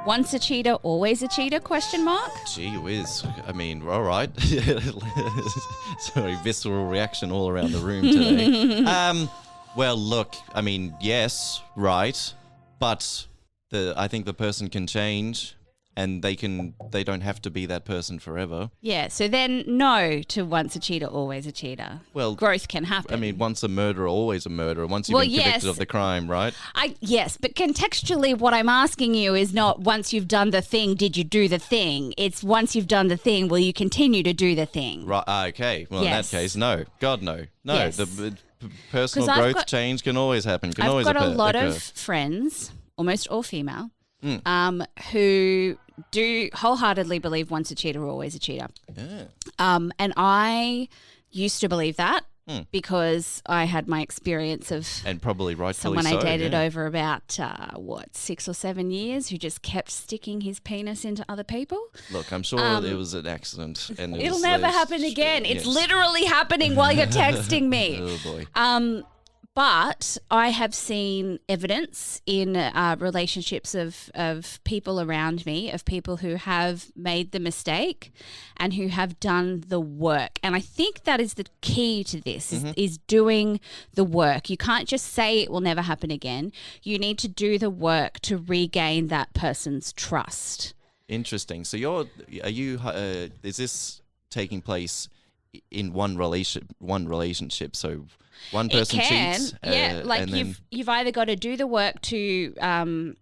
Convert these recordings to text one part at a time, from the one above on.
Once a cheater, always a cheater, question mark? Gee whiz. I mean, all right. Sorry, visceral reaction all around the room today. Well, look, I mean, yes, right. But I think the person can change and they don't have to be that person forever. Yeah, so then no to once a cheater, always a cheater. Well, growth can happen. I mean, once a murderer, always a murderer. Once you've been convicted of the crime, right? Yes, but contextually what I'm asking you is not once you've done the thing, did you do the thing? It's once you've done the thing, will you continue to do the thing? Right, okay. Well, in that case, no. God, no. No, Yes. the personal growth, change can always happen. I've got a lot of friends, almost all female, who do wholeheartedly believe once a cheater, always a cheater. Yeah. And I used to believe that because I had my experience of and probably rightfully someone I dated yeah. over about 6 or 7 years who just kept sticking his penis into other people. Look, I'm sure it was an accident, and It'll never happen again. It's literally happening while you're texting me. Oh boy. But I have seen evidence in relationships of people around me, of people who have made the mistake and who have done the work. And I think that is the key to this, is doing the work. You can't just say it will never happen again. You need to do the work to regain that person's trust. Interesting. So is this taking place in one relationship? So one person cheats. You've either got to do the work to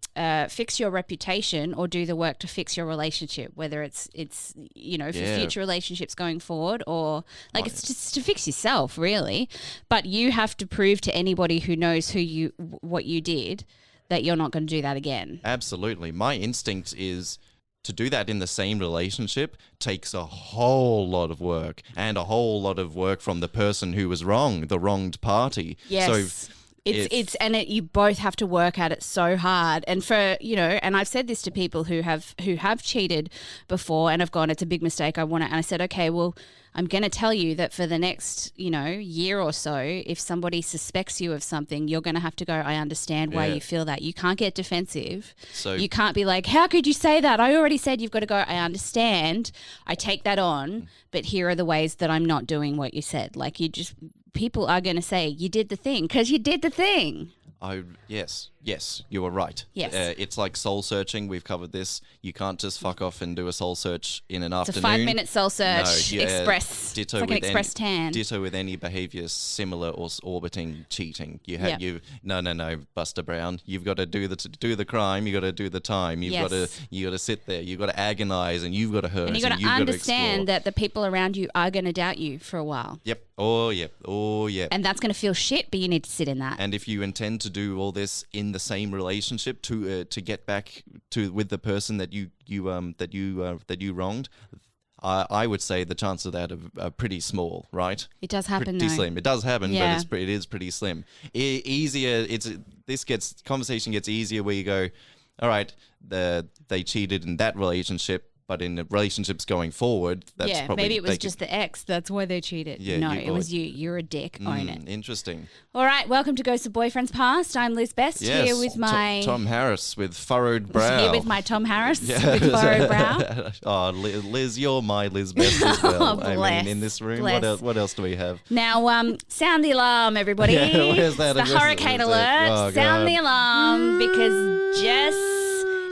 fix your reputation or do the work to fix your relationship, whether it's for future relationships going forward or it's just to fix yourself really. But you have to prove to anybody who knows what you did that you're not going to do that again. Absolutely. My instinct is to do that in the same relationship takes a whole lot of work, and a whole lot of work from the person who was wrong, the wronged party. Yes. So you both have to work at it so hard. And and I've said this to people who have cheated before and have gone, it's a big mistake. And I said, okay, well, I'm going to tell you that for the next, year or so, if somebody suspects you of something, you're going to have to go, I understand why you feel that. You can't get defensive. So you can't be like, how could you say that? I already said. You've got to go, I understand. I take that on, but here are the ways that I'm not doing what you said. People are going to say, you did the thing because you did the thing. Yes, you are right. Yes. It's like soul searching. We've covered this. You can't just fuck off and do a soul search in an afternoon. It's a 5-minute soul search. Express. Ditto, it's like an express tan. Ditto with any behaviour similar or orbiting cheating. No, Buster Brown. You've got to do the crime. You got to do the time. You got to sit there. You've got to agonise, and you've got to hurt. And you've got to understand that the people around you are going to doubt you for a while. Yep. Oh yeah. And that's going to feel shit, but you need to sit in that. And if you intend to do all this in the same relationship to get back with the person that you wronged, I would say the chances of that are pretty small, right? It does happen, pretty slim. It does happen, yeah. But it is pretty slim. Conversation gets easier where you go, all right, they cheated in that relationship. But in the relationships going forward, that's probably... maybe it was just the ex. That's why they cheated. Yeah, no, it was you. You're a dick. Own it. Interesting. All right. Welcome to Ghosts of Boyfriends Past. I'm Liz Best here with my... Tom Harris with furrowed brow. Here with my Tom Harris with furrowed brow. Oh, Liz, you're my Liz Best as well. Bless, I mean, in this room, what else do we have? Now, sound the alarm, everybody. Yeah, where's that? It's the hurricane alert. Oh, sound the alarm because Jess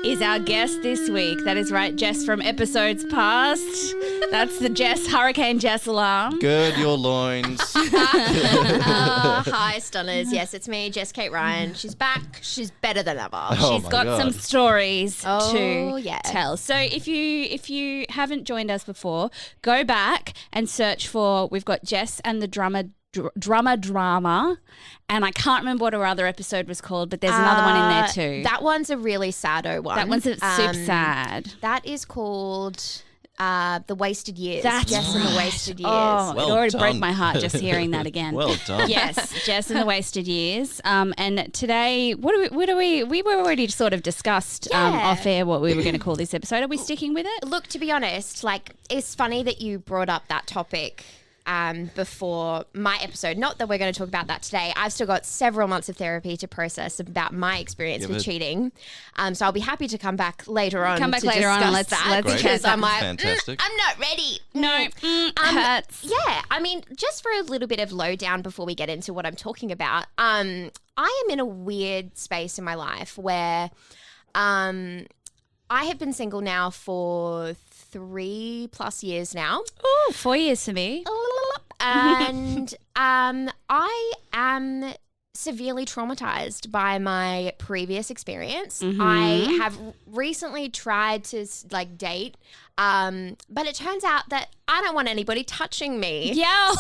is our guest this week. That is right, Jess from episodes past. That's the Hurricane Jess alarm. Gird your loins. Hi, stunners. Yes, it's me, Jess Kate Ryan. She's back. She's better than ever. Oh, She's got some stories to yeah. tell. So if you haven't joined us before, go back and search for, we've got Jess and the drama, and I can't remember what her other episode was called, but there's another one in there too. That one's a really saddo one. That one's super sad. That is called The Wasted Years. That's Jess and the Wasted Years. Oh, Well it already done. broke my heart just hearing that again. Well done. Yes, Jess and the Wasted Years. And today, we were already sort of discussed off air what we were going to call this episode. Are we sticking with it? Look, to be honest, it's funny that you brought up that topic before my episode. Not that we're going to talk about that today. I've still got several months of therapy to process about my experience with cheating. So I'll be happy to come back later on. Come back to later on and let's because I'm like, fantastic. I'm not ready. No, hurts. Yeah, I mean, just for a little bit of lowdown before we get into what I'm talking about, I am in a weird space in my life where I have been single now for 3+ years now. Ooh, 4 years for me. And I am severely traumatized by my previous experience. I have recently tried to like date, but it turns out that I don't want anybody touching me. Yeah. We've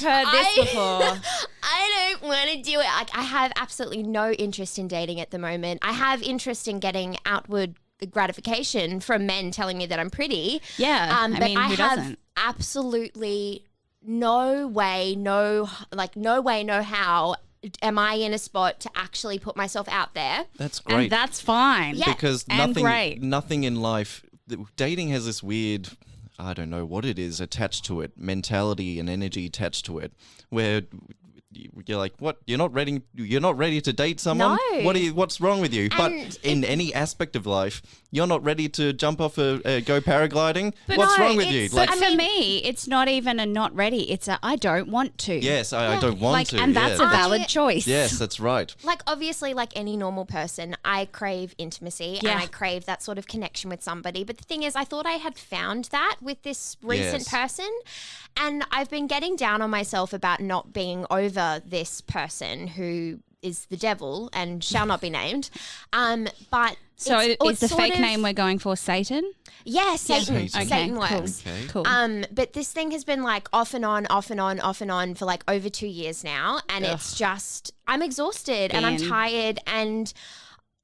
heard this before. I don't want to do it. Like, I have absolutely no interest in dating at the moment. I have interest in getting outward gratification from men telling me that I'm pretty. Yeah. But I who have doesn't? absolutely no way, no how am I in a spot to actually put myself out there. That's great. And that's fine. Yeah. Because And great. nothing in life, dating has this weird, I don't know what it is attached to it, mentality and energy attached to it, where you're like, what? You're not ready to date someone? No. What's wrong with you? But in any aspect of life, you're not ready to jump off go paragliding? But What's no, wrong with you? But for me, it's not even a not ready. It's a I don't want to. Yes, I don't want to. And that's a valid choice. Yes, that's right. Like, obviously, like any normal person, I crave intimacy and I crave that sort of connection with somebody. But the thing is, I thought I had found that with this recent person. And I've been getting down on myself about not being over this person who is the devil and shall not be named. But so is the fake of, name we're going for Satan? Yeah, Satan. Satan. Satan Okay, works. Okay. Cool. But this thing has been like off and on for like over 2 years now. And it's just, I'm exhausted and I'm tired and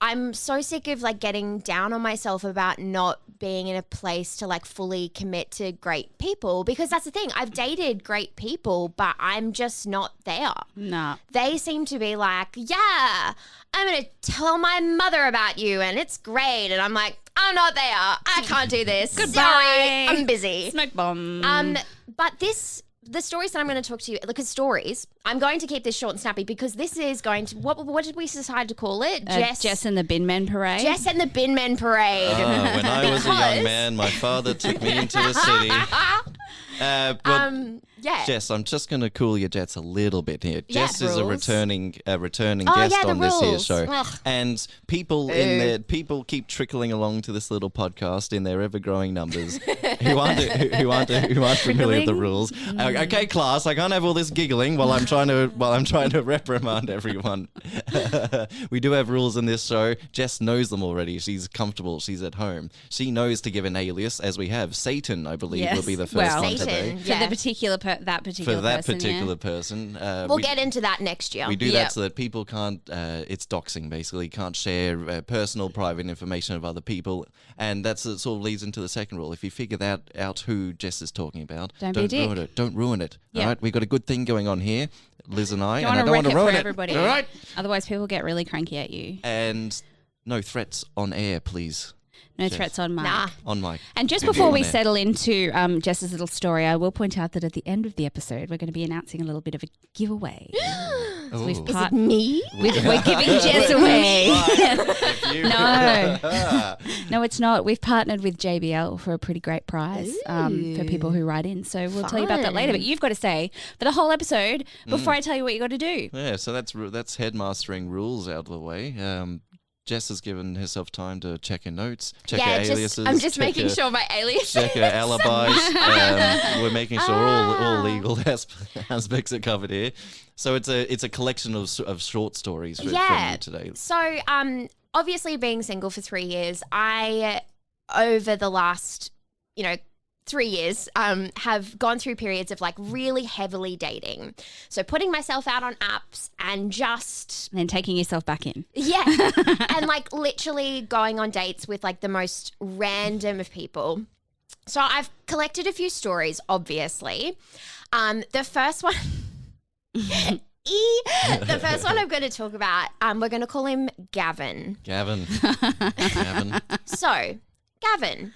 I'm so sick of like getting down on myself about not being in a place to like fully commit to great people, because that's the thing. I've dated great people, but I'm just not there. No. They seem to be like, yeah, I'm going to tell my mother about you and it's great. And I'm like, I'm not there. I can't do this. Goodbye. Sorry, I'm busy. Smoke bomb. But the stories that I'm going to talk to you, because stories, I'm going to keep this short and snappy because this is going to, what did we decide to call it? Jess and the Bin Men Parade. Jess and the Bin Men Parade. When I was a young man, my father took me into the city. Yeah. Jess, I'm just going to cool your jets a little bit here. Yeah, Jess is a rules. returning guest yeah, on the this here rules. show, Ugh. and people keep trickling along to this little podcast in their ever-growing numbers who aren't familiar with the rules. Okay, class, I can't have all this giggling while I'm trying to reprimand everyone. We do have rules in this show. Jess knows them already. She's comfortable. She's at home. She knows to give an alias, as we have. Satan, I believe, will be the first one today. For the particular person. We'll get into that next year. We do that so that people can't, it's doxing basically, can't share personal private information of other people. And that's it sort of leads into the second rule. If you figure out who Jess is talking about, don't be a dick. ruin it. Don't ruin it. Yep. All right, we've got a good thing going on here, Liz and I, Don't and I don't want to ruin it. Everybody. All right? Otherwise people get really cranky at you. And no threats on air, please. No Jess. threats on mic. Nah. On mic. And just Do before on we air. settle into Jess's little story, I will point out that at the end of the episode, we're going to be announcing a little bit of a giveaway. So we've Ooh. Is it me? we're giving Jess away. No. No, it's not. We've partnered with JBL for a pretty great prize for people who write in. So we'll tell you about that later. But you've got to stay for the whole episode before I tell you what you got to do. Yeah, so that's headmastering rules out of the way. Jess has given herself time to check her notes, check her aliases. I'm just check making her- sure my alias. Check her alibis. We're making sure all legal aspects are covered here. So it's a collection of short stories from you today. So obviously being single for 3 years, I over the last 3 years have gone through periods of like really heavily dating. So putting myself out on apps and just And then taking yourself back in. and like literally going on dates with like the most random of people. So I've collected a few stories, obviously. The first one the first one I'm going to talk about, we're going to call him Gavin. Gavin. So, Gavin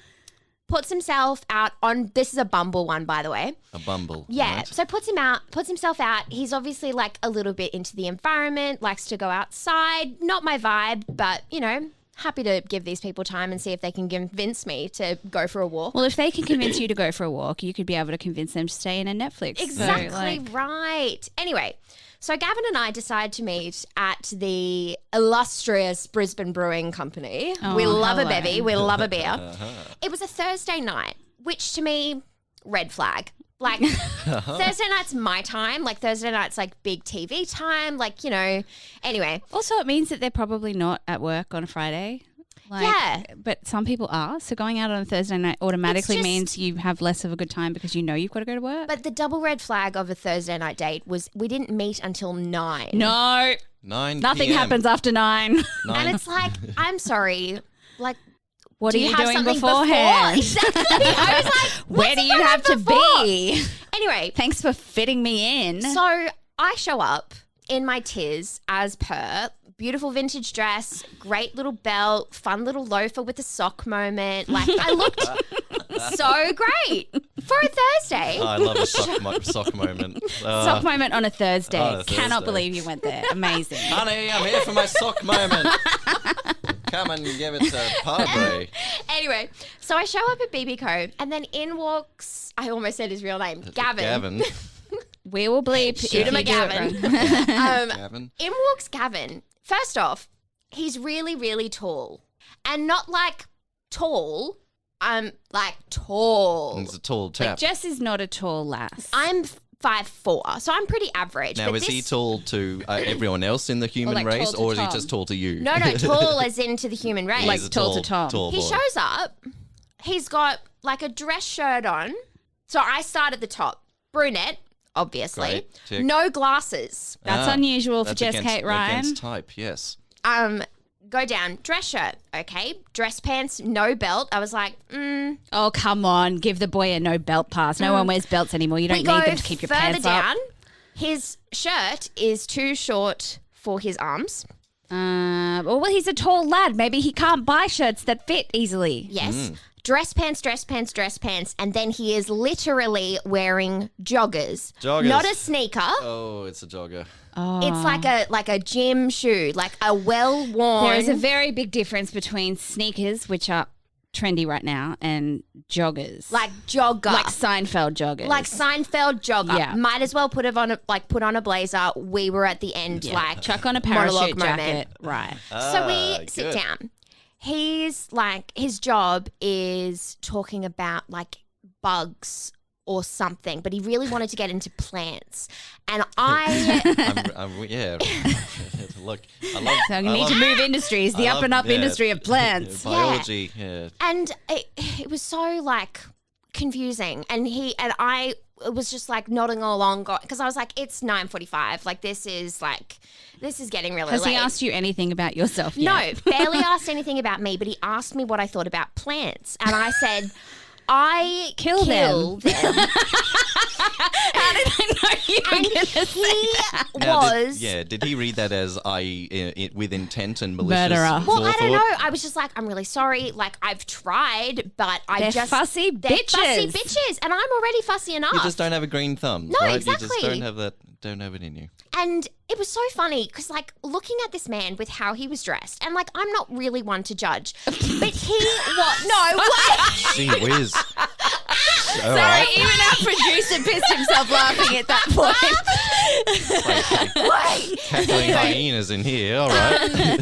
puts himself out on, this is a Bumble one, by the way. A Bumble. Yeah. Right? So puts himself out. He's obviously like a little bit into the environment, likes to go outside. Not my vibe, but you know, happy to give these people time and see if they can convince me to go for a walk. Well, if they can convince you to go for a walk, you could be able to convince them to stay in a Netflix. Exactly right. Anyway, so Gavin and I decided to meet at the illustrious Brisbane Brewing Company. We love a bevy. We love a beer. It was a Thursday night, which to me, red flag. Like Thursday night's my time. Like Thursday night's like big TV time. Like, you know, anyway. Also, it means that they're probably not at work on a Friday. Like, yeah. But some people are. So going out on a Thursday night automatically means you have less of a good time because you know you've got to go to work. But the double red flag of a Thursday night date was we didn't meet until 9. No. 9 Nothing PM. happens after 9. 9. And it's like, I'm sorry, like, What do are you have doing something beforehand? Exactly. I was like, Where do you have to be? Anyway. Thanks for fitting me in. So I show up in my tiz as per. Beautiful vintage dress, great little belt, fun little loafer with a sock moment. Like I looked so great for a Thursday. Oh, I love a sock moment. Sock moment on a Thursday. on a Cannot Thursday. believe you went there. Amazing. Honey, I'm here for my sock moment. Come and give it to Padre. Anyway, so I show up at BB Co and then in walks, I almost said his real name, Gavin. Gavin. We will bleep. Shoot him a Gavin. Gavin. In walks Gavin. First off, he's really, really tall. And not like tall, like tall. It's a tall chap. Like Jess is not a tall lass. I'm 5'4", so I'm pretty average. Now, but is he tall to everyone else in the human like race, tall to or is he Tom? just tall to you? No, tall as into the human race. Like He's a tall to Tom. Tall He boy. shows up. He's got like a dress shirt on. So I start at the top. Brunette, obviously. Great. Tick. No glasses. That's unusual for That's Jess against- Kate Ryan. Against type, yes. Go down. Dress shirt. Okay. Dress pants. No belt. I was like, Oh, come on. Give the boy a no belt pass. No one wears belts anymore. You don't we need go them to keep your further pants down. up. His shirt is too short for his arms. Well, he's a tall lad. Maybe he can't buy shirts that fit easily. Yes. Dress pants, dress pants, dress pants. And then he is literally wearing joggers. Joggers. Not a sneaker. Oh, it's a jogger. It's like a gym shoe, like a well-worn. There is a very big difference between sneakers, which are trendy right now, and joggers. like jogger. Like Seinfeld joggers. Like Seinfeld jogger. Yeah. Might as well put on a blazer. We were at the end, Yeah. like Chuck on a monologue parachute moment. jacket. Right. So we sit good. down. He's like, his job is talking about like bugs or something, but he really wanted to get into plants. And Yeah. Look, I love. So you need to move industries, the I up love- and up yeah. industry of plants. Biology, yeah. And it was so like confusing. And I was just like nodding along because I was like, it's 9:45. Like this is getting really Has late. he asked you anything about yourself No, yet? barely asked anything about me, but he asked me what I thought about plants. And I said, I Kill them. them. How did I know you were And going to say he that? Now, was. did he read that as with intent and malicious Murderer. Well, I don't forethought? know. I was just like, I'm really sorry. Like, I've tried, but They're fussy they're fussy bitches. bitches, and I'm already fussy enough. You just don't have a green thumb, No, right? exactly. You just don't have it in you. And it was so funny because, like, looking at this man with how he was dressed, and like, I'm not really one to judge, but he was no way. Gee whiz. All Sorry, right. even our producer pissed himself laughing at that point. Wait. Cackling hyenas in here. All right.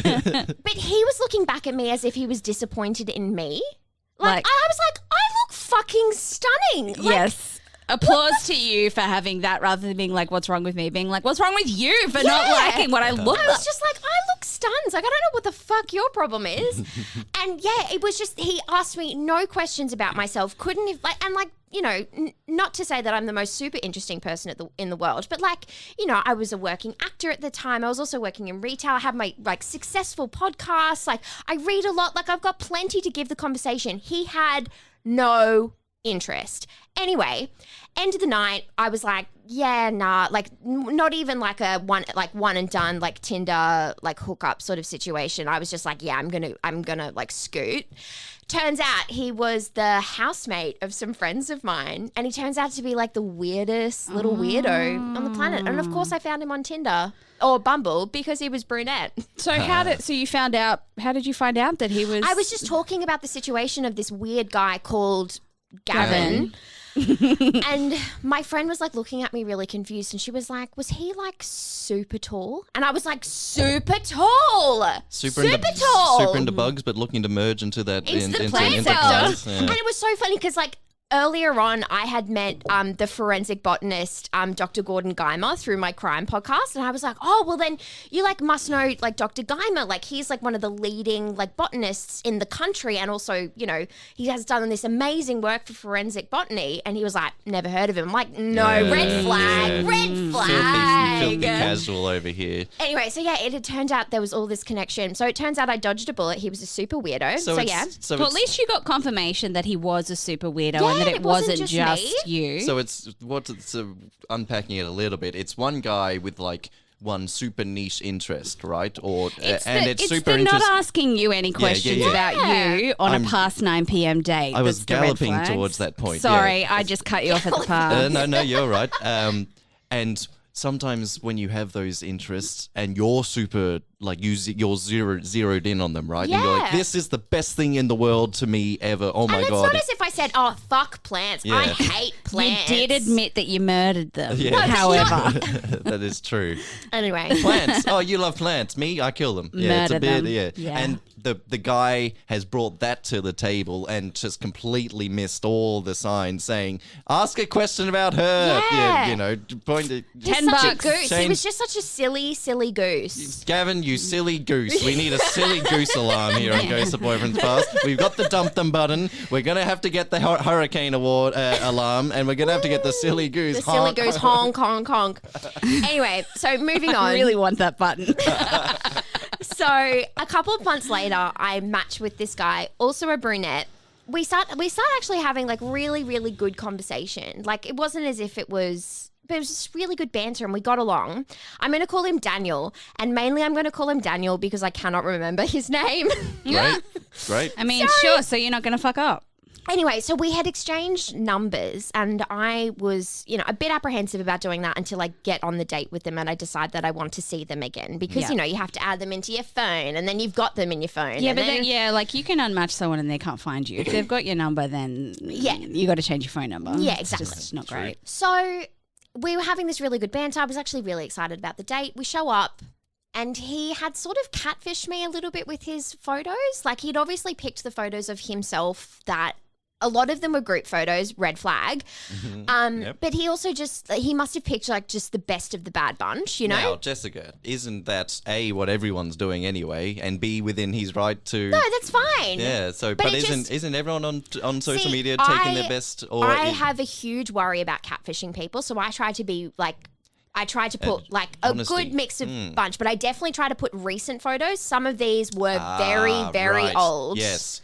But he was looking back at me as if he was disappointed in me. Like I was like, I look fucking stunning. Like, Yes. Applause to you for having that rather than being like, what's wrong with me? Being like, what's wrong with you for not Yeah. liking what I look I like? was just like, I look stunned. Like, I don't know what the fuck your problem is. And yeah, it was just, he asked me no questions about myself. Couldn't have, like, and like, you know, not to say that I'm the most super interesting person in the world, but like, you know, I was a working actor at the time. I was also working in retail. I had my like successful podcasts. Like, I read a lot. Like, I've got plenty to give the conversation. He had no interest. Anyway, end of the night, I was like, yeah, nah, like not even like a one and done, like Tinder, like hookup sort of situation. I was just like, yeah, I'm gonna like scoot. Turns out he was the housemate of some friends of mine, and he turns out to be like the weirdest little weirdo on the planet. And of course I found him on Tinder or Bumble because he was brunette. So how did you find out? How did you find out that he was? I was just talking about the situation of this weird guy called Gavin. And my friend was like looking at me really confused, and she was like, was he like super tall? And I was like, super tall. Super tall. Super into bugs, but looking to merge into that into plants. Yeah. And it was so funny because like earlier on, I had met the forensic botanist, Dr. Gordon Guymer, through my crime podcast. And I was like, oh, well then you like must know like Dr. Guymer. Like he's like one of the leading like botanists in the country. And also, you know, he has done this amazing work for forensic botany. And he was like, never heard of him. I'm like, no, red flag. Filthy casual over here. Anyway, so yeah, it had turned out there was all this connection. So it turns out I dodged a bullet. He was a super weirdo. So yeah. Well, at least you got confirmation that he was a super weirdo and that it wasn't just you. So it's unpacking it a little bit. It's one guy with like one super niche interest, right? Or it's not asking you any questions about you on a past 9 p.m. date. I was galloping towards that point. Sorry, I just cut you off at the pass. No, you're right. And sometimes when you have those interests and you're super, like, you're zeroed in on them, right? Yeah. And you're like, this is the best thing in the world to me ever. Oh, my God. And it's not as if I said, oh, fuck plants. Yeah. I hate plants. You did admit that you murdered them, however. That is true. Anyway. Plants. Oh, you love plants. Me, I kill them. Yeah, Murder it's a bit, them. yeah. And the guy has brought that to the table and just completely missed all the signs saying, ask a question about her. Yeah. You know, point to $10. Such a goose. He was just such a silly goose. Gavin, you silly goose. We need a silly goose alarm here on Ghost of Boyfriend's Past. We've got the dump them button. We're going to have to get the hurricane award alarm, and we're going to have to get the silly goose. The silly goose honk, honk, honk. Anyway, so moving on. I really want that button. So a couple of months later, I matched with this guy, also a brunette. We start actually having like really, really good conversation. Like it wasn't as if it was just really good banter and we got along. I'm going to call him Daniel, and mainly I'm going to call him Daniel because I cannot remember his name. Great. I mean, sure, so you're not going to fuck up. Anyway, so we had exchanged numbers, and I was, a bit apprehensive about doing that until I get on the date with them and I decide that I want to see them again because, you have to add them into your phone and then you've got them in your phone. Yeah, but like you can unmatch someone and they can't find you. If they've got your number, then you got to change your phone number. Yeah, exactly. It's just not great. So we were having this really good banter. I was actually really excited about the date. We show up. And he had sort of catfished me a little bit with his photos. Like he'd obviously picked the photos of himself that a lot of them were group photos, red flag. But he also he must have picked like just the best of the bad bunch, Now, Jessica, isn't that A, what everyone's doing anyway, and B, within his right to... No, that's fine. Yeah, so, but isn't everyone on social media taking their best? Or I have a huge worry about catfishing people, so I try to be like... I tried to put like a good mix of bunch, but I definitely try to put recent photos. Some of these were very old. Yes.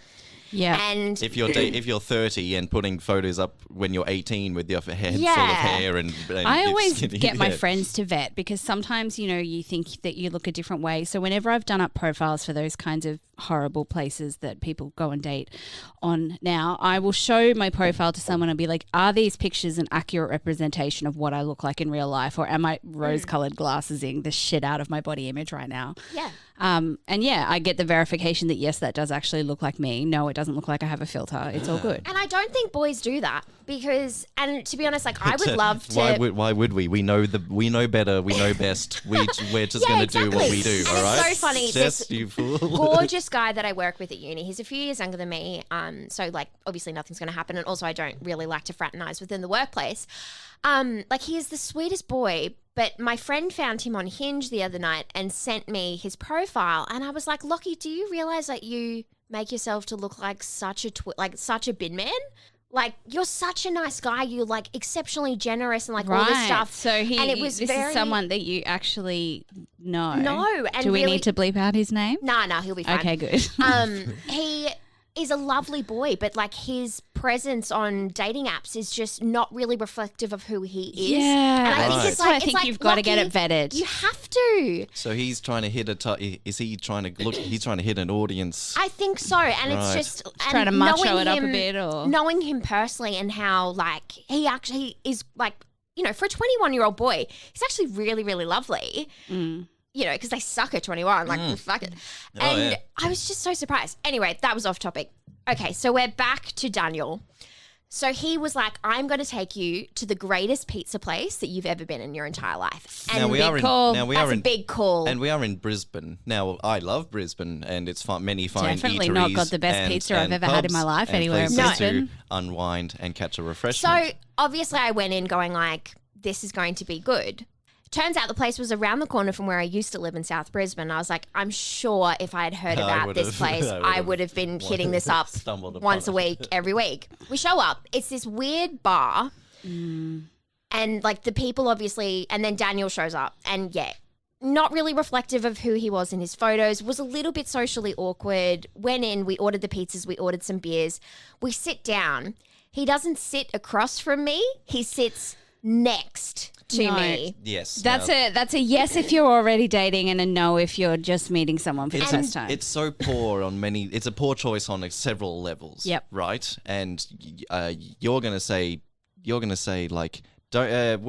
Yeah. And if you're 30 and putting photos up when you're 18 with your head full of hair and I always get my friends to vet because sometimes, you think that you look a different way. So whenever I've done up profiles for those kinds of horrible places that people go and date on now, I will show my profile to someone and be like, are these pictures an accurate representation of what I look like in real life, or am I rose-colored glassesing the shit out of my body image right now? Yeah. I get the verification that yes, that does actually look like me. No, it doesn't look like I have a filter. It's all good. And I don't think boys do that because, and to be honest, like I would love to. Why would we? We know better. We know best. We're just going to do what we do. And all right. It's so funny. Jess, you fool. Gorgeous guy that I work with at uni. He's a few years younger than me. So like obviously nothing's going to happen, and also I don't really like to fraternize within the workplace. Like he is the sweetest boy. But my friend found him on Hinge the other night and sent me his profile. And I was like, Lockie, do you realize that you make yourself to look like such a bin man? Like, you're such a nice guy. You're, like, exceptionally generous and, like, all this stuff. So this is someone that you actually know. No. And do we need to bleep out his name? No, he'll be fine. Okay, good. He is a lovely boy, but, like, his presence on dating apps is just not really reflective of who he is. Yeah. And I think Right. it's like, I think you've got to get it vetted. You have to. So he's trying to hit is he trying to look? He's trying to hit an audience. I think so. And Right. it's just and trying to macho knowing it up a him- bit, or knowing him personally and how like he actually is like, you know, for a 21-year-old boy, he's actually really, really lovely. You know, because they suck at 21, like fuck it. Oh, And yeah. I was just so surprised. Anyway, that was off topic. Okay, so we're back to Daniel. So he was like, I'm going to take you to the greatest pizza place that you've ever been in your entire life. And Now we are in. call. Now we that's are a in. big call. And we are in Brisbane. Now, I love Brisbane, and it's many fine Definitely eateries. not got the best and- pizza I've and ever had in my pubs life and anywhere in places Brisbane. to unwind and catch a refreshment. So obviously I went in going like, this is going to be good. Turns out the place was around the corner from where I used to live in South Brisbane. I was like, I'm sure if I had heard I about would've- this place, I I would have been hitting this up stumbled upon once a it. week, every week. We show up. It's this weird bar. And like the people obviously, and then Daniel shows up. And yeah, not really reflective of who he was in his photos. Was a little bit socially awkward. Went in, we ordered the pizzas, we ordered some beers. We sit down. He doesn't sit across from me. He sits next to No. me. Yes, That's now, a yes if you're already dating, and a no if you're just meeting someone for the first time. It's so poor on many. It's a poor choice on several levels. Yep. Right, and you're gonna say like, don't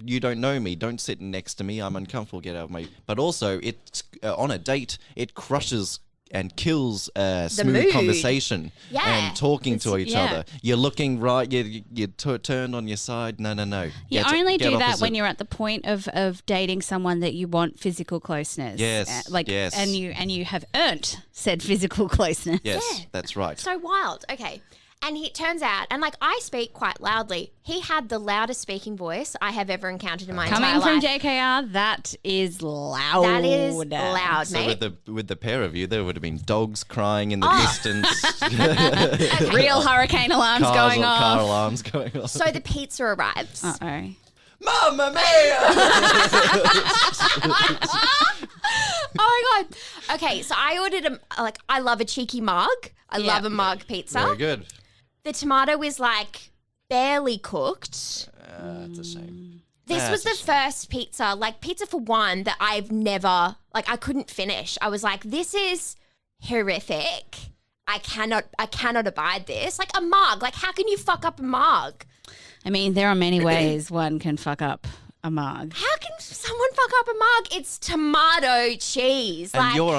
you don't know me. Don't sit next to me. I'm uncomfortable. Get out of my. But also, it's on a date. It crushes and kills smooth mood. conversation Yeah. and talking to each yeah. other. You're looking right. You turned on your side. No. You Get- only get do that opposite. when you're at the point of dating someone that you want physical closeness. Yes, yes. and you have earned said physical closeness. Yes, Yeah. that's right. So wild. Okay. And it turns out, and like I speak quite loudly, he had the loudest speaking voice I have ever encountered in my entire Coming from life. JKR, that is loud. That is loud, So mate. with the pair of you, there would have been dogs crying in the Oh. distance, Real hurricane alarms going car off. alarms going off. So the pizza arrives. Uh-oh. Mamma mia! Oh my god. Okay, so I ordered I love a cheeky mug. I love a mug pizza. Very good. The tomato is like barely cooked. It's a shame. This was the first pizza, like pizza for one, that I've never, like I couldn't finish. I was like, this is horrific. I cannot abide this. Like a mug. Like how can you fuck up a mug? I mean, there are many ways one can fuck up a mug. How can someone fuck up a mug? It's tomato cheese. And like, you're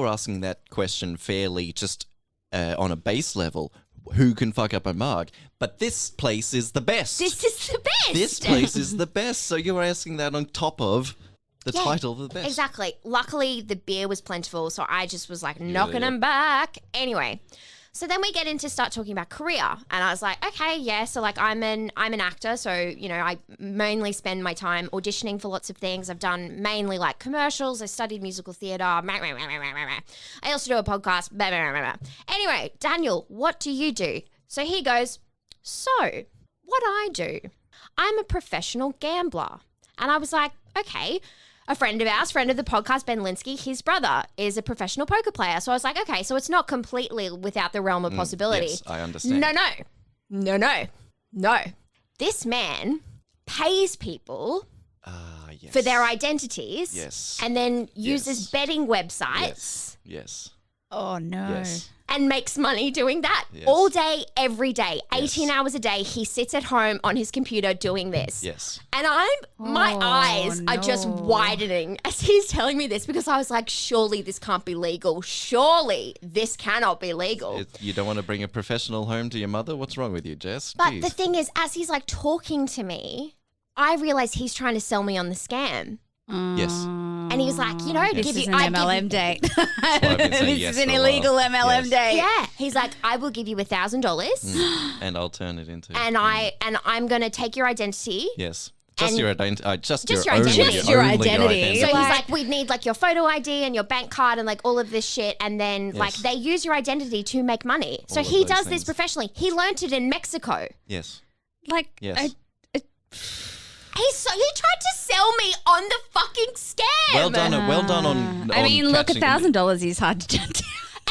asking that question fairly, just on a base level. Who can fuck up a mug? But this place is the best. this is the best. This place is the best. So you're asking that on top of the Yeah, title of the best. Exactly. Luckily, the beer was plentiful, so I just was like knocking yeah. them back. Anyway, so then we get into start talking about career, and I was like, okay, yeah. So like, I'm an actor, so you know, I mainly spend my time auditioning for lots of things. I've done mainly like commercials. I studied musical theatre. I also do a podcast. Anyway, Daniel, what do you do? So he goes, so what I do, I'm a professional gambler, and I was like, okay. A friend of ours, friend of the podcast, Ben Linsky, his brother is a professional poker player. So I was like, okay, so it's not completely without the realm of possibility. Yes, I understand. No. This man pays people Yes. for their identities Yes. and then uses Yes. betting websites Yes. Oh, no. Yes. and makes money doing that Yes. all day, every day, 18 Yes. hours a day. He sits at home on his computer doing this. Yes. And my Oh, eyes are just no. widening as he's telling me this because I was like, surely this can't be legal. Surely this cannot be legal. You don't want to bring a professional home to your mother? What's wrong with you, Jess? But Jeez. the thing is, as he's like talking to me, I realize he's trying to sell me on the scam. Yes. And he was like, you know, This give is you, an I give you- MLM date. I've been saying This yes is an for a while. illegal MLM Yes. date. Yeah, he's like, I will give you $1,000, And I'll turn it into. and I'm gonna take your identity. Yes. Just and- your identity. Just Just your your only, identity. Just your only identity. So he's Like- like, we'd need like your photo ID and your bank card and like all of this shit, and then like Yes. they use your identity to make money. So All of he those does this things. professionally. He learnt it in Mexico. Yes. Like, Yes. He tried to sell me on the fucking scam. Well done on I mean, look, catching- $1,000 is hard to turn down.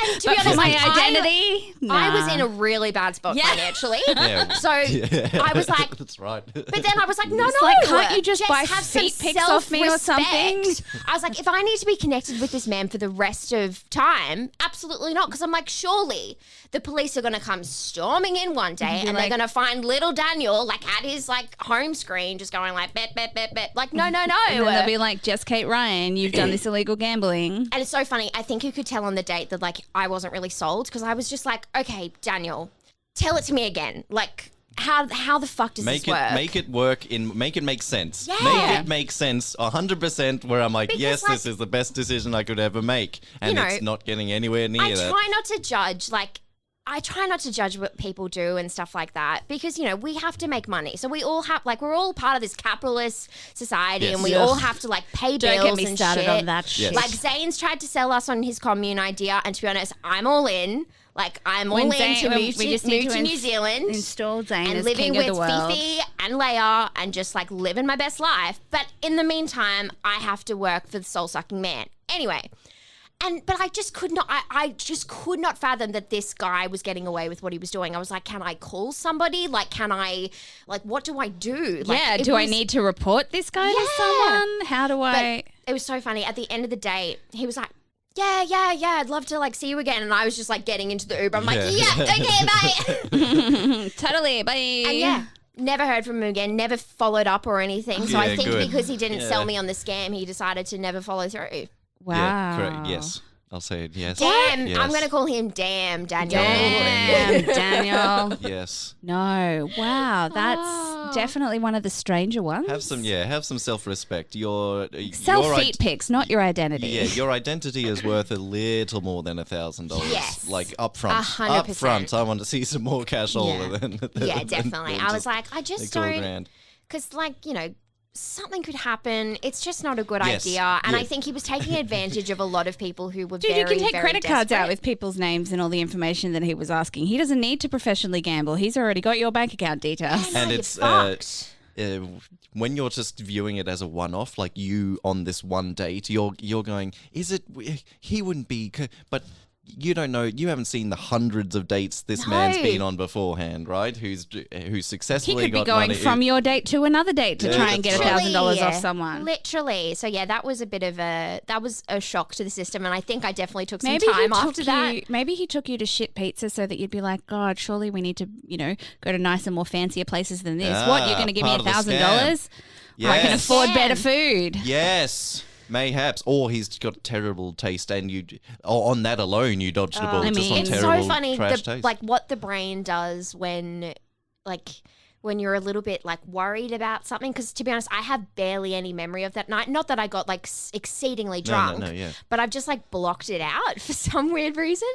And to be honest, my like, identity, I was in a really bad spot financially. Yeah. So I was like, that's right. but then I was like, no, like, can't you just Jess, buy have feet some pics off me or something? self-respect. I was like, if I need to be connected with this man for the rest of time, absolutely not. Because I'm like, surely the police are going to come storming in one day and they're going to find little Daniel like at his like home screen just going like, bet, bet, bet, bet. Like, no. And then they'll be like, Jess Kate Ryan, you've done this illegal gambling. And it's so funny. I think you could tell on the date that like I wasn't really sold because I was just like, okay, Daniel, tell it to me again. Like, how the fuck does this work? Make it work. Make it make sense. Yeah. Make it make sense 100% where I'm like, Because, yes, like, this is the best decision I could ever make. And you know, it's not getting anywhere near I that. try not to judge, like, I try not to judge what people do and stuff like that because, you know, we have to make money. So we all have, like, we're all part of this capitalist society and we all have to, like, pay bills and Don't get me started shit. on that shit. Like, Zane's tried to sell us on his commune idea and to be honest, I'm all in. Like, I'm all in to move to New Zealand. Install Zane and as living king of with the world. Fifi and Leia and just, like, living my best life. But in the meantime, I have to work for the soul-sucking man. Anyway. But I just could not. I just could not fathom that this guy was getting away with what he was doing. I was like, can I call somebody? Like, can I? Like, what do I do? Like, Yeah. Do I need to report this guy to someone? How do I? But it was so funny. At the end of the day, he was like, yeah. I'd love to like see you again. And I was just like getting into the Uber. I'm like, yeah, okay, bye. Totally. Bye. And yeah. Never heard from him again, never followed up or anything. So I think because he didn't sell me on the scam, he decided to never follow through. Wow. Yeah, correct. Yes. I'll say it. Yes. Damn. Yes. I'm going to call him Damn Daniel. Damn, Daniel. Yes. No. Wow. That's definitely one of the stranger ones. Have some self-respect. Sell feet pics, not your identity. Yeah, your identity is worth a little more than $1,000. Yes. Like up front. 100%. Up front, I want to see some more cash older than Yeah, definitely. I was like, I just don't, grand. because like, you know, something could happen. It's just not a good Yes. idea. And Yeah. I think he was taking advantage of a lot of people who were Dude, very, you can take very credit cards out desperate. with people's names and all the information that he was asking. He doesn't need to professionally gamble. He's already got your bank account details. No, And you're it's fucked. when you're just viewing it as a one-off, like you on this one date, you're going, is it? He wouldn't be, but you don't know. You haven't seen the hundreds of dates this man's been on beforehand, right? Who's He successfully could be got going money. from your date to another date to try and get that's $1,000 off someone. Literally. So yeah, that was a shock to the system, and I think I definitely took some Maybe time after that. Maybe he took you to shit pizza so that you'd be like, God, surely we need to, go to nicer, more fancier places than this. What, you're going to give me part of the $1,000? I can Yes. afford Scam. better food. Yes. Mayhaps, or he's got terrible taste, and on that alone you dodged the bullet. I just on mean, It's terrible so funny, trash taste. like what the brain does when you're a little bit like worried about something. Because to be honest, I have barely any memory of that night. Not that I got like exceedingly drunk, no, yeah. but I've just like blocked it out for some weird reason.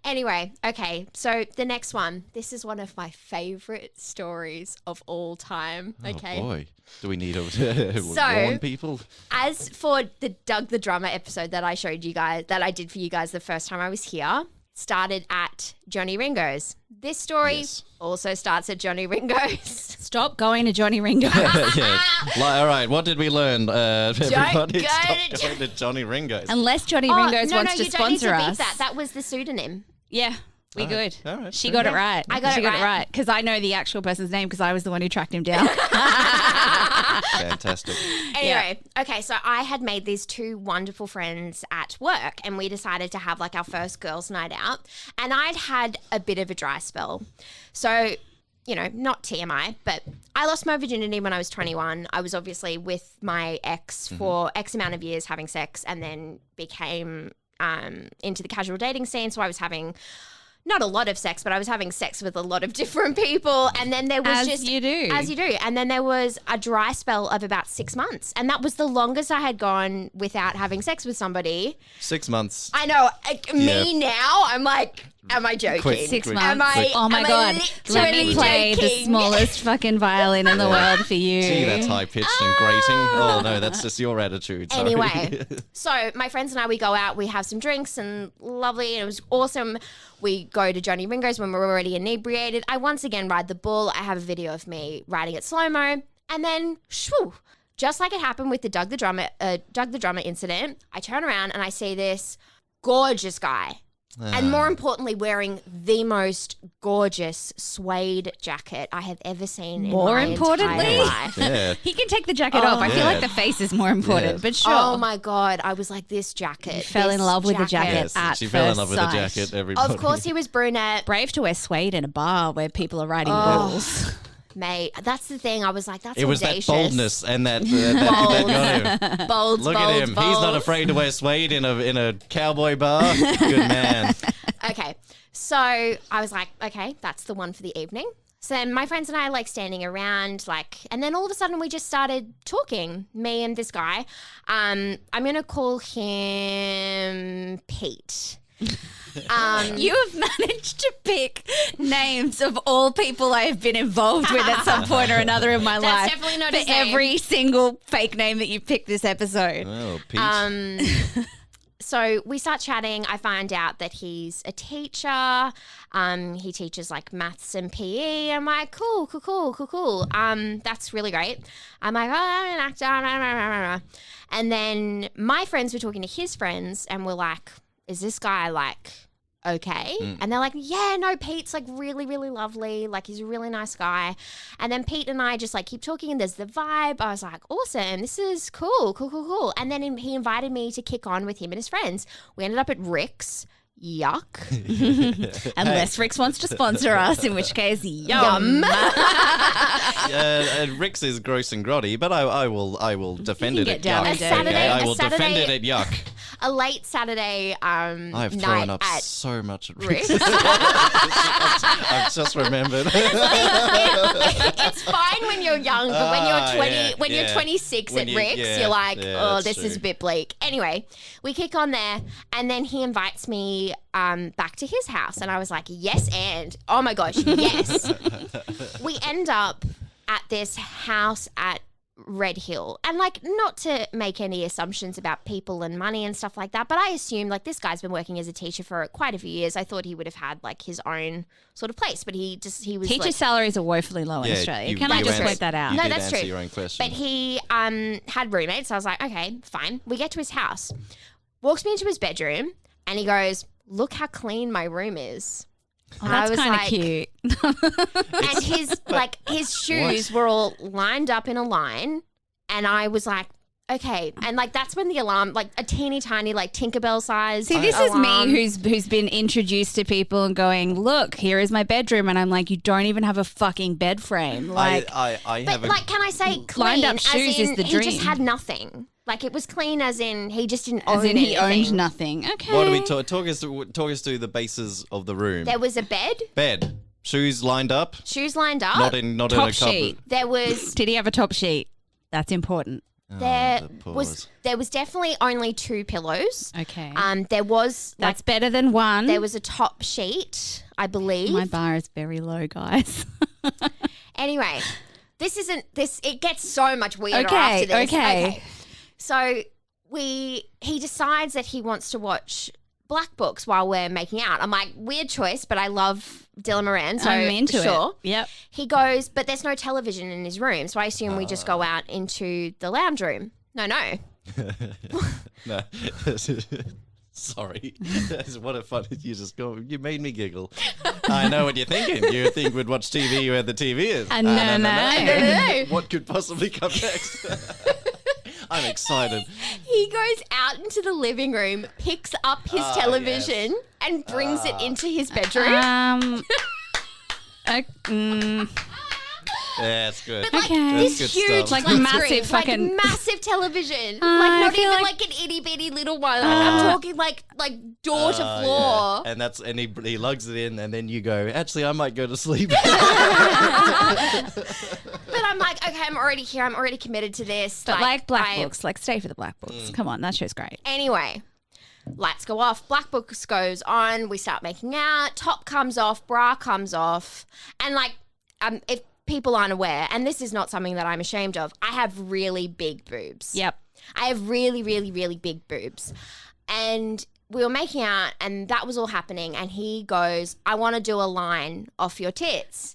Anyway, okay, so the next one. This is one of my favorite stories of all time. Okay. Oh boy, do we need to warn people? As for the Doug the Drummer episode that I showed you guys, that I did for you guys the first time I was here, started at Johnny Ringo's. This story also starts at Johnny Ringo's. Stop going to Johnny Ringo. Yeah. All right, what did we learn? Everybody, go stop to going to Johnny Ringo's. Unless Johnny Oh, Ringo's no, wants to you don't need sponsor to us. beat that. That was the pseudonym. Yeah, we All good. right, all right. She got it right. I got she it got it right. right because I know the actual person's name because I was the one who tracked him down. Fantastic. Anyway, okay, so I had made these two wonderful friends at work and we decided to have like our first girls' night out. And I'd had a bit of a dry spell. So, not TMI, but I lost my virginity when I was 21. I was obviously with my ex for X amount of years having sex and then became into the casual dating scene. So I was having not a lot of sex, but I was having sex with a lot of different people. And then there was As you do. And then there was a dry spell of about 6 months. And that was the longest I had gone without having sex with somebody. 6 months. I know. Me now, I'm like, am I joking? Quick. 6 Quick. months. Am I, Oh my am I God. Let me literally play the joking? smallest fucking violin in the world for you. Gee, that's high pitched and grating. Oh no, that's just your attitude. Sorry. Anyway, so my friends and I, we go out, we have some drinks and lovely. And it was awesome. We go to Johnny Ringo's when we're already inebriated. I once again ride the bull. I have a video of me riding it slow-mo. And then, shoo, just like it happened with the Doug the Drummer incident, I turn around and I see this gorgeous guy. And more importantly, wearing the most gorgeous suede jacket I have ever seen in my entire life. Yeah. He can take the jacket off. I feel like the face is more important, but sure. Oh my God. I was like, this jacket. You fell in love with the jacket at she fell in love with the first sight. jacket, everybody. Of course, he was brunette. Brave to wear suede in a bar where people are writing rules. Mate, that's the thing. I was like, that's It was audacious. that boldness and that got him. Bold, Look at him. He's not afraid to wear suede in a cowboy bar. Good man. Okay. So I was like, okay, that's the one for the evening. So then my friends and I are like standing around, like, and then all of a sudden we just started talking, me and this guy. I'm going to call him Pete. You have managed to pick names of all people I have been involved with at some point or another in my life. That's definitely not for his name. every single fake name that you picked this episode. Oh, Pete. So we start chatting. I find out that he's a teacher. He teaches like maths and PE. I'm like, cool. That's really great. I'm like, oh, I'm an actor. And then my friends were talking to his friends and were like, is this guy like okay? And they're like, yeah, no, Pete's like really, really lovely. Like he's a really nice guy. And then Pete and I just like keep talking and there's the vibe. I was like, awesome. This is cool. And then he invited me to kick on with him and his friends. We ended up at Rick's. Yuck. Unless Rick's wants to sponsor us, in which case, yum. Rick's is gross and grotty, but I will defend it at down yuck. and dirty. Okay, I will Saturday- defend it at yuck. A late Saturday I've night thrown up at so much at Rick's. Rick's. I've just remembered. It's fine when you're young, but when you're 20, yeah, when you're yeah. 26 When at you- Rick's, yeah, you're like, yeah, oh, that's this is a true. bit bleak. Anyway, we kick on there, and then he invites me back to his house, and I was like, yes, and oh my gosh, yes. We end up at this house at Red Hill, and like, not to make any assumptions about people and money and stuff like that, but I assumed like this guy's been working as a teacher for quite a few years. I thought he would have had like his own sort of place, but he was Teacher like, salaries are woefully low in Yeah, Australia. you- Can I you just answer- point that out? You No, did that's answer true. your own question. But he had roommates. So I was like, okay, fine. We get to his house, walks me into his bedroom, and he goes, look how clean my room is. Oh, And I that's was kind of like- cute. And his shoes were all lined up in a line, and I was like, okay. And like that's when the alarm, like a teeny tiny, like Tinkerbell size. See, this is alarm. me who's been introduced to people and going, look, here is my bedroom. And I'm like, you don't even have a fucking bed frame. Like, I But have a like, can I say clean? Lined up as shoes in is the he just dream. had nothing. Like it was clean, as in he just didn't own as in he anything. owned nothing. Okay. What do we talk us through the bases of the room? There was a bed, Bed, shoes lined up, shoes lined up. not in Top a cupboard. sheet. There was Did he have a top sheet? That's important. there the was definitely only 2 pillows. Okay. There was like That's better than one. there was a top sheet, I believe. My bar is very low, guys. Anyway, it gets so much weirder Okay, after this. okay. So he decides that he wants to watch Black Books while we're making out. I'm like, weird choice, but I love Dylan Moran, so I'm into sure. it. Yep. He goes, but there's no television in his room, so I assume we just go out into the lounge room. No. No. Sorry. What a fun you made me giggle. I know what you're thinking. You think we'd watch TV where the TV is. No. What could possibly come next? I'm excited. He goes out into the living room, picks up his television, and brings it into his bedroom. Yeah, it's good. But like Okay. this That's good huge, stuff. Like flat massive screen, fucking- like massive television, like I not feel even like- like an itty bitty little one. Like I'm talking like door to floor. Yeah. And he lugs it in, and then you go, actually, I might go to sleep. But I'm like, okay, I'm already here. I'm already committed to this. But like Black I- Books, like stay for the Black Books. Come on, that show's great. Anyway, lights go off. Black Books goes on. We start making out. Top comes off. Bra comes off. And like, if people aren't aware, and this is not something that I'm ashamed of, I have really big boobs. Yep. I have really, really, really big boobs. And we were making out, and that was all happening. And he goes, I want to do a line off your tits.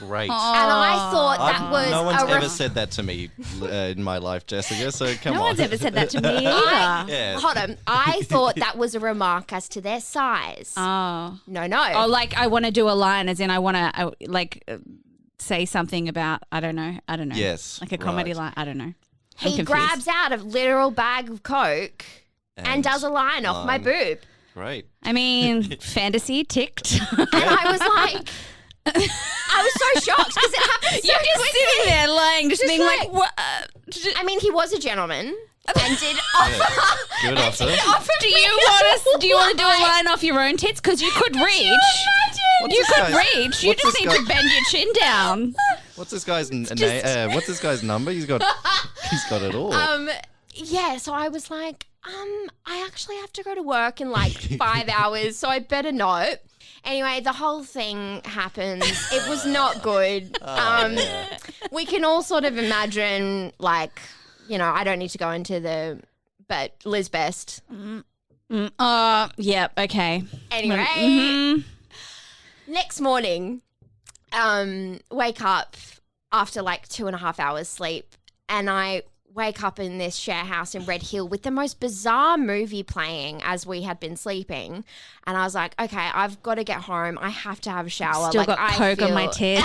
great. And I thought that was no one's ever said that to me in my life, Jessica, so come on. No one's ever said that to me either. Yeah. Hold on. I thought that was a remark as to their size. Oh. No. Oh, like I want to do a line as in I want to say something about, I don't know. Yes. Like a comedy line. I don't know. He grabs out a literal bag of Coke and does a line off my boob. Great. I mean, fantasy ticked. And I was like, I was so shocked because it happened so You're just quickly. sitting there lying, just being like, what? I mean, he was a gentleman and did offer. Good offer. Do you want to do a line off your own tits? Because you could reach. You could reach. You just need to bend your chin down. What's this guy's what's this guy's number? He's got it all. Yeah, so I was like, I actually have to go to work in like 5 hours, so I better not. Anyway, the whole thing happens. It was not good. We can all sort of imagine, like, you know, I don't need to go into but Liz Best. Yeah, okay. Anyway, next morning, wake up after like 2.5 hours sleep, and I wake up in this share house in Red Hill with the most bizarre movie playing as we had been sleeping. And I was like, okay, I've got to get home. I have to have a shower. Still like, got Coke on my tits.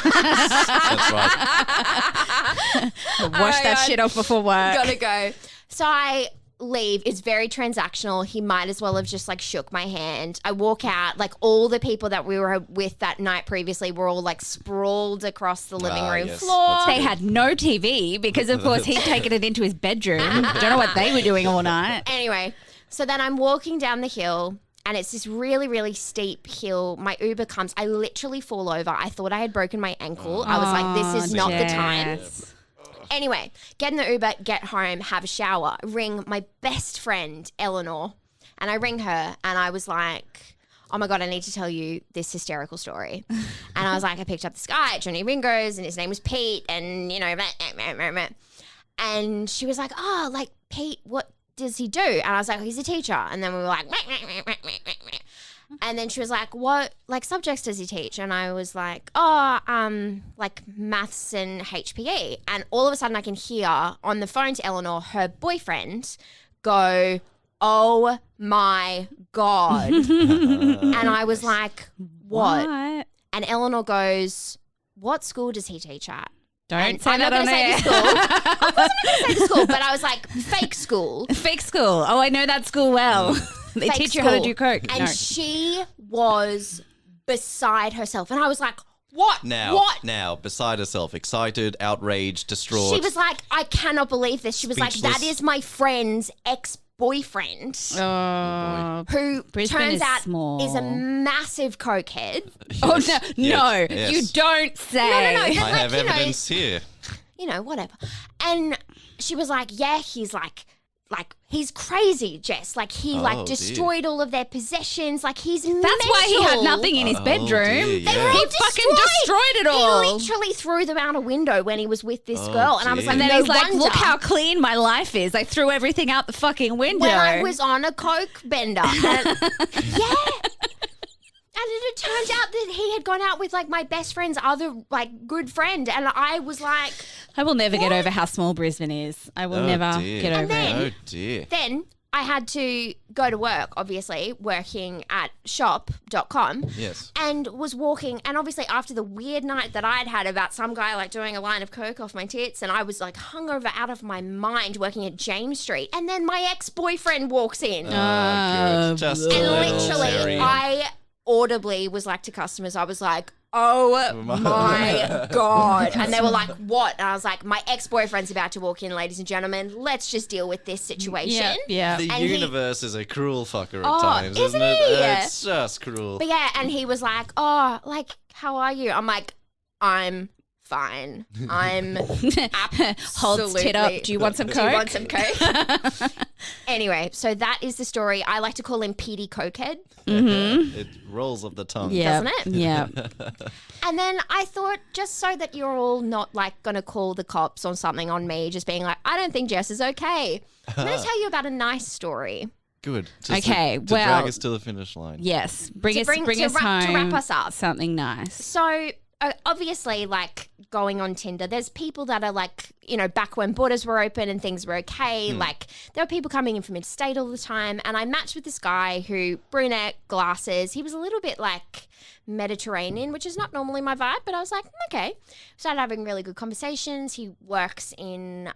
That's right. Wash that shit off before work. Gotta go. So I leave. It's very transactional. He might as well have just like shook my hand. I walk out, like all the people that we were with that night previously were all like sprawled across the living room yes. floor. They had no TV because, of course, he'd taken it into his bedroom. Don't know what they were doing all night. Anyway, so then I'm walking down the hill and it's this really, really steep hill. My Uber comes. I literally fall over. I thought I had broken my ankle. I was like, this is not the time. Jess. Anyway, get in the Uber, get home, have a shower, ring my best friend, Eleanor. And I ring her and I was like, oh my God, I need to tell you this hysterical story. And I was like, I picked up this guy at Johnny Ringo's and his name was Pete and, you know, and she was like, oh, like Pete, what does he do? And I was like, he's a teacher. And then we were like, and then she was like, what, like, subjects does he teach? And I was like, like maths and HPE. And all of a sudden I can hear on the phone to Eleanor, her boyfriend, go, oh my God. And I was like, what? And Eleanor goes, what school does he teach at? Don't say I'm that not on going to say air. the school. I wasn't going to say the school, but I was like, fake school. Fake school. Oh, I know that school well. They Fake teach you how to school. do coke. And she was beside herself. And I was like, what? What? Now, beside herself, excited, outraged, distraught. She was like, I cannot believe this. She was like, Speechless. that is my friend's ex-boyfriend. Oh, Who Brisbane turns is out small. is a massive cokehead. oh no, Yes. you don't say. No. I Like, have you know, evidence here. you know, whatever. And she was like, yeah, he's like he's crazy, Jess. Like he Oh, like destroyed all of their possessions. Like he's That's why he had mental. nothing in his bedroom. dear, They yeah. were all He fucking destroyed it all. He literally threw them out a window when he was with this Oh, girl, and I was dear. like, And then no he's like, wonder. look how clean my life is. I threw everything out the fucking window. when I was on a coke bender. And, yeah. And it turns out that he had gone out with like my best friend's other like good friend, and I was like, I will never get over how small Brisbane is. I will Oh, never dear. get over then- it. Oh dear. then I had to go to work, obviously, working at shop.com. Yes. And was walking, and obviously after the weird night that I'd had about some guy like doing a line of coke off my tits, and I was like hungover out of my mind working at James Street, and then my ex-boyfriend walks in. Good. Just a And little literally, Terry. I audibly was like to customers, I was like, oh my God. And they were like, what? And I was like, my ex-boyfriend's about to walk in, ladies and gentlemen. Let's just deal with this situation. Yeah. The And he- universe is a cruel fucker at Oh, times, isn't isn't it? he? It's just cruel. But yeah, and he was like, oh, like, how are you? I'm like, I'm fine. I'm Holds tit up. absolutely- Do you want some Do coke? you want some coke? Anyway, so that is the story. I like to call him Petey Cokehead. It rolls off the tongue. Yeah. Doesn't it? Yeah. And then I thought, just so that you're all not like going to call the cops on something on me, just being like, I don't think Jess is okay. I'm going to tell you about a nice story. Good. Just Okay, to well- drag us to the finish line. Yes. Bring To us bring- bring to us wrap- to home. wrap us up. Something nice. So obviously, like, going on Tinder, there's people that are like, you know, back when borders were open and things were okay, like, there were people coming in from interstate all the time. And I matched with this guy who, brunette, glasses, he was a little bit like Mediterranean, which is not normally my vibe, but I was like, okay. Started having really good conversations. He works in,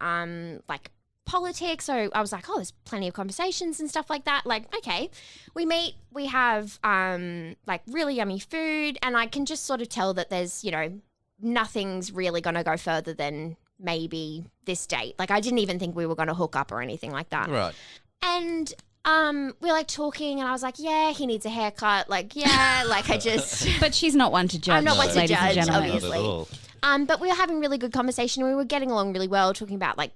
like, politics, so I was like, oh, there's plenty of conversations and stuff like that. Like, okay, we meet, we have like really yummy food, and I can just sort of tell that there's, you know, nothing's really going to go further than maybe this date. Like, I didn't even think we were going to hook up or anything like that. Right. And we were like talking, and I was like, yeah, he needs a haircut. Like, yeah, like I just. But she's not one to judge. I'm not one to ladies and judge, gentlemen. obviously. Not at all. But we were having really good conversation. We were getting along really well, talking about like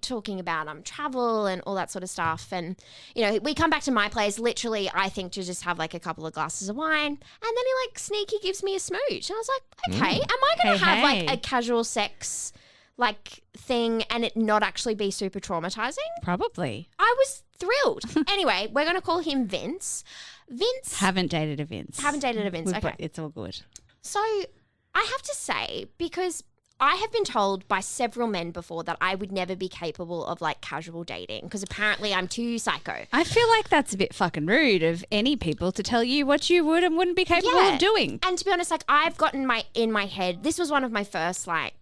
talking about travel and all that sort of stuff. And, you know, we come back to my place, literally, I think, to just have like a couple of glasses of wine. And then he like sneaky gives me a smooch. And I was like, okay, am I going to have like a casual sex like thing and it not actually be super traumatizing? Probably. I was thrilled. Anyway, we're going to call him Vince. Vince. Haven't dated a Vince. Okay. It's all good. So I have to say, because I have been told by several men before that I would never be capable of like casual dating because apparently I'm too psycho. I feel like that's a bit fucking rude of any people to tell you what you would and wouldn't be capable of doing. And to be honest, like I've gotten in my head, this was one of my first like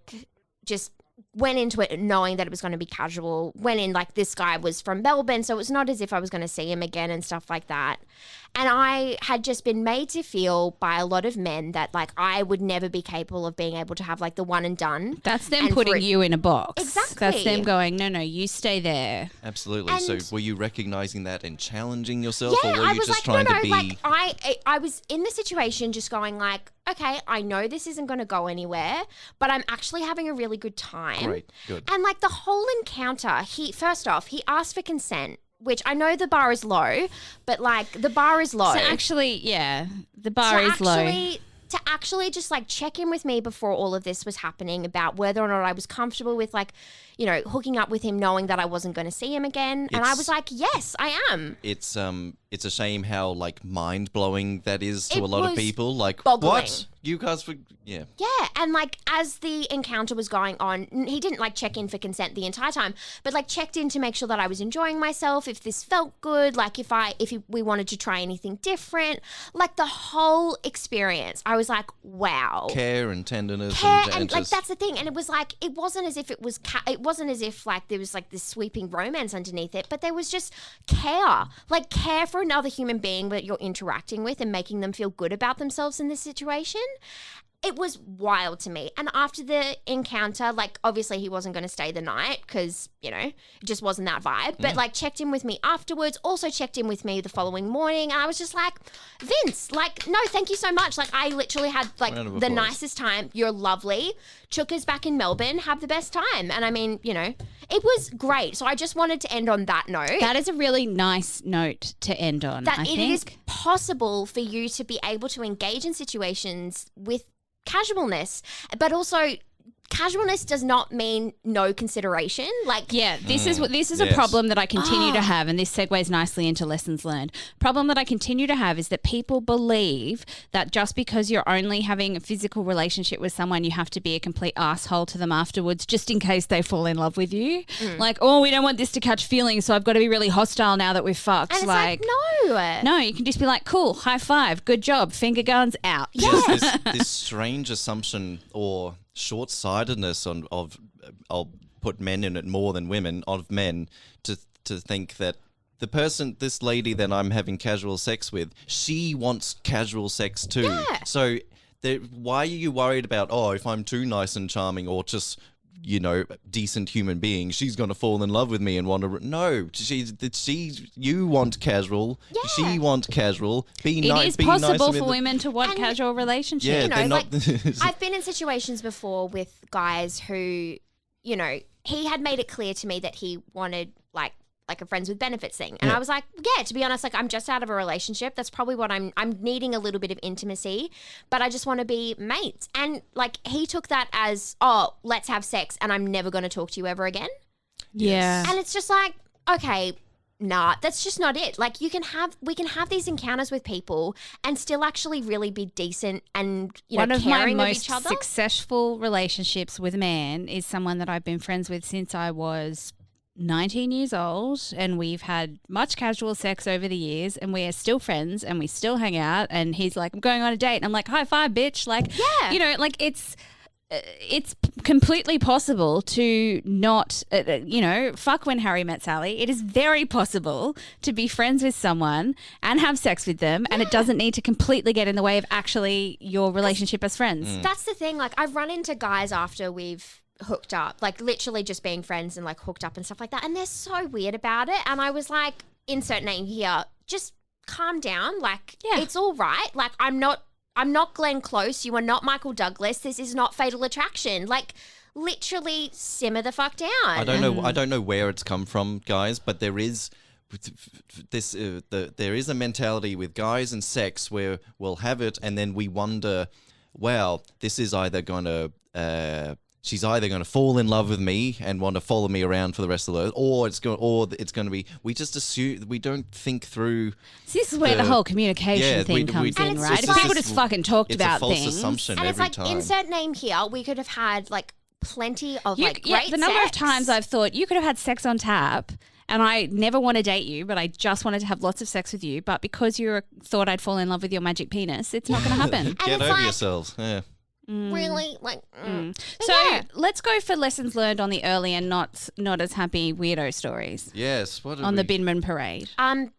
just went into it knowing that it was going to be casual. Went in like this guy was from Melbourne, so it was not as if I was going to see him again and stuff like that. And I had just been made to feel by a lot of men that like I would never be capable of being able to have like the one and done. That's them putting you in a box. Exactly. That's them going, no, you stay there. Absolutely. So were you recognizing that and challenging yourself, Yeah, or were I you was just like, trying to be? like I was in the situation just going like, okay, I know this isn't going to go anywhere, but I'm actually having a really good time. Great, good. And like the whole encounter, first off, he asked for consent, which I know the bar is low, but like the bar is low. So actually, yeah, the bar is low. To actually just like check in with me before all of this was happening about whether or not I was comfortable with like, you know, hooking up with him knowing that I wasn't going to see him again. And I was like, yes, I am. It's a shame how like mind-blowing that is to a lot of people. Like, boggling. What? You guys yeah. Yeah, and like as the encounter was going on, he didn't like check in for consent the entire time, but like checked in to make sure that I was enjoying myself, if this felt good, like if we wanted to try anything different, like the whole experience. I was like, wow. Care and tenderness. And like that's the thing, and it was like it wasn't as if it wasn't as if like there was like this sweeping romance underneath it, but there was just care for another human being that you're interacting with and making them feel good about themselves in this situation. It was wild to me. And after the encounter, like obviously he wasn't going to stay the night because, you know, it just wasn't that vibe. But like checked in with me afterwards, also checked in with me the following morning. And I was just like, Vince, like, no, thank you so much. Like I literally had like the nicest time. You're lovely. Took us back in Melbourne, have the best time. And I mean, you know, it was great. So I just wanted to end on that note. That is a really nice note to end on. That it is possible for you to be able to engage in situations with casualness, but also casualness does not mean no consideration. Like, yeah, this is a problem that I continue to have, and this segues nicely into lessons learned. Problem that I continue to have is that people believe that just because you're only having a physical relationship with someone, you have to be a complete asshole to them afterwards, just in case they fall in love with you. Like, oh, we don't want this to catch feelings, so I've got to be really hostile now that we've fucked. And it's like no, you can just be like, cool, high five, good job, finger guns out. There's this strange assumption or short-sightedness of I'll put men in it more than women, of men to think that this lady that I'm having casual sex with, she wants casual sex too. Yeah. So why are you worried about, if I'm too nice and charming or just, you know, decent human being, she's going to fall in love with me and want to... No, you want casual. Yeah. She wants casual. It is possible for women to want casual relationships. Yeah, you know, they're not... I've been in situations before with guys who, you know, he had made it clear to me that he wanted like a friends with benefits thing. And I was like, yeah, to be honest, like I'm just out of a relationship. That's probably what I'm needing, a little bit of intimacy, but I just want to be mates. And like he took that as, oh, let's have sex and I'm never going to talk to you ever again. Yeah. And it's just like, okay, nah, that's just not it. Like we can have these encounters with people and still actually really be decent and One of my caring of most each other. successful relationships with a man is someone that I've been friends with since I was 19 years old, and we've had much casual sex over the years, and we are still friends and we still hang out, and he's like, I'm going on a date, and I'm like, high five, bitch. Like, Yeah. like it's completely possible to not, fuck When Harry Met Sally. It is very possible to be friends with someone and have sex with them, and it doesn't need to completely get in the way of actually your relationship as friends. That's the thing. Like, I've run into guys after we've hooked up, like literally just being friends and like hooked up and stuff like that, and they're so weird about it. And I was like, insert name here, just calm down. Like, it's all right. Like, I'm not Glenn Close. You are not Michael Douglas. This is not Fatal Attraction. Like, literally simmer the fuck down. I don't know where it's come from, guys, but there is this there is a mentality with guys and sex where we'll have it and then we wonder, well, this is either going to she's either going to fall in love with me and want to follow me around for the rest of the life, or it's going to be. We just assume, we don't think through. So this is where the whole communication thing comes in, right? If people just fucking talked about things, it's a false assumption and every it's like time. insert name here. We could have had like plenty of great the number sex. of times I've thought you could have had sex on tap. And I never want to date you, but I just wanted to have lots of sex with you. But because you thought I'd fall in love with your magic penis, it's not going to happen. Get over yourselves. Yeah. Really, like. So let's go for lessons learned on the early and not as happy weirdo stories. Yes. On the Binman Parade.